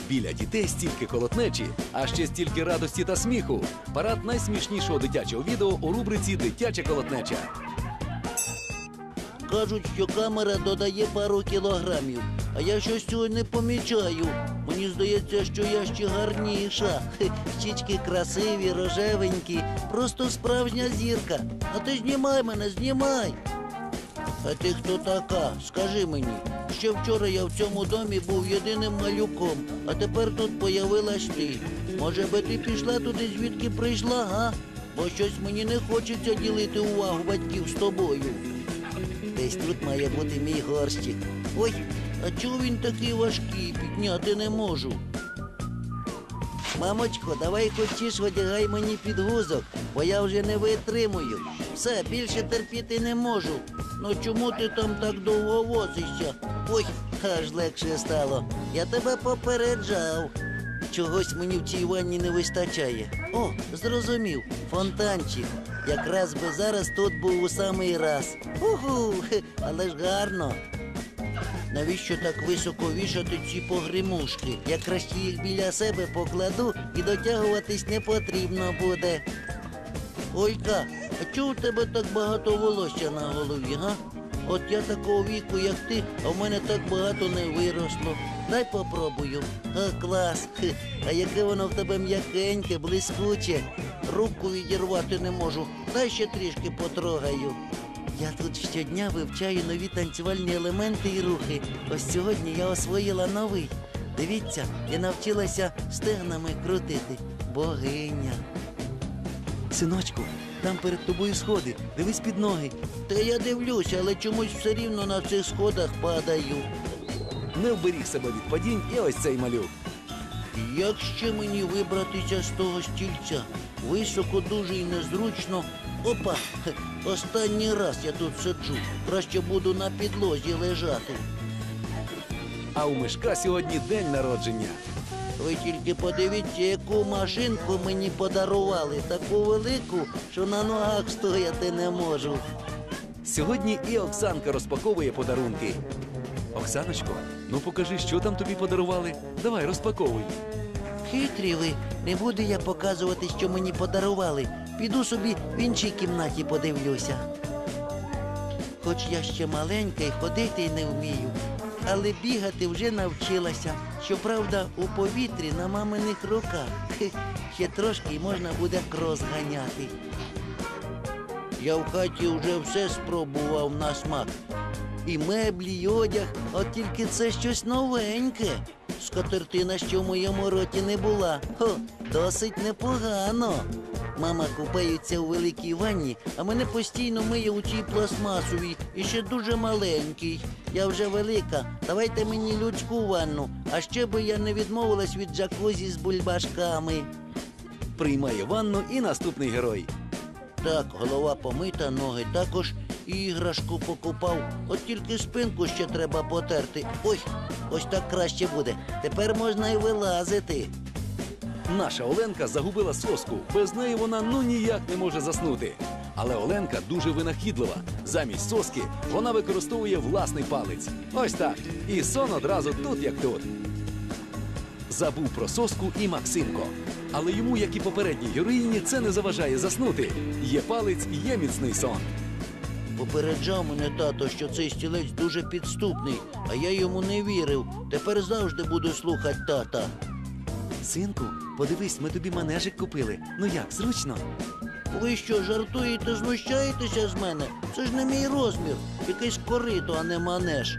Біля дітей стільки колотнечі, а ще стільки радості та сміху. Парад найсмішнішого дитячого відео у рубриці «Дитяча колотнеча». Кажуть, що камера додає пару кілограмів, а я щось цього не помічаю. Мені здається, що я ще гарніша. Щічки красиві, рожевенькі, просто справжня зірка. А ти знімай мене, знімай. А ти хто така? Скажи мені. Ще вчора я в цьому домі був єдиним малюком, а тепер тут появилась ти. Може би ти пішла туди, звідки прийшла, га? Бо щось мені не хочеться ділити увагу батьків з тобою. Десь тут має бути мій горщик. Ой, а чого він такий важкий? Підняти не можу. Мамочко, давай хочеш, одягай мені підгузок, бо я вже не витримую. Все, більше терпіти не можу. Ну чому ти там так довго возишся? Ой, аж легше стало. Я тебе попереджав. Чогось мені в цій ванні не вистачає. О, зрозумів, фонтанчик. Якраз би зараз тут був у самий раз. Уху, але ж гарно. Навіщо так високо вішати ці погремушки? Я краще їх біля себе покладу і дотягуватись не потрібно буде. Олька, а чого у тебе так багато волосся на голові, га? От я такого віку, як ти, а в мене так багато не виросло. Дай попробую. Клас. А яке воно в тебе м'якеньке, блискуче. Руку відірвати не можу. Дай ще трішки потрогаю. Я тут щодня вивчаю нові танцювальні елементи і рухи. Ось сьогодні я освоїла новий. Дивіться, я навчилася стегнами крутити. Богиня. Синочку, там перед тобою сходи. Дивись під ноги. Та я дивлюся, але чомусь все рівно на цих сходах падаю. Не вберіг себе від падінь і ось цей малюк. Як ще мені вибратися з того стільця? Високо, дуже і незручно. Опа! Останній раз я тут сиджу. Краще буду на підлозі лежати. А у Мишка сьогодні день народження. Ви тільки подивіться, яку машинку мені подарували. Таку велику, що на ногах стояти не можу. Сьогодні і Оксанка розпаковує подарунки. Оксаночко, ну покажи, що там тобі подарували. Давай, розпаковуй. Хитрі ви. Не буду я показувати, що мені подарували. Піду собі в іншій кімнаті подивлюся. Хоч я ще маленька і ходити не вмію, але бігати вже навчилася. Щоправда, у повітрі на маминих руках. Ще трошки і можна буде крос ганяти. Я в хаті вже все спробував на смак. І меблі, і одяг, от тільки це щось новеньке. Скатертина, що в моєму роті не була. Досить непогано. Мама купається у великій ванні, а мене постійно миє у цій пластмасовій, і ще дуже маленький. Я вже велика, давайте мені людську ванну, а ще би я не відмовилась від джакузі з бульбашками. Приймає ванну і наступний герой. Так, голова помита, ноги також, і іграшку покупав. От тільки спинку ще треба потерти. Ой, ось так краще буде. Тепер можна і вилазити. Наша Оленка загубила соску. Без неї вона ніяк не може заснути. Але Оленка дуже винахідлива. Замість соски вона використовує власний палець. Ось так. І сон одразу тут, як тут. Забув про соску і Максимко. Але йому, як і попередній героїні, це не заважає заснути. Є палець, є міцний сон. Попереджав мене тато, що цей стілець дуже підступний, а я йому не вірив. Тепер завжди буду слухати тата. Синку, подивись, ми тобі манежик купили. Ну як, зручно? Ви що, жартуєте, знущаєтеся з мене? Це ж не мій розмір. Якийсь корито, а не манеж.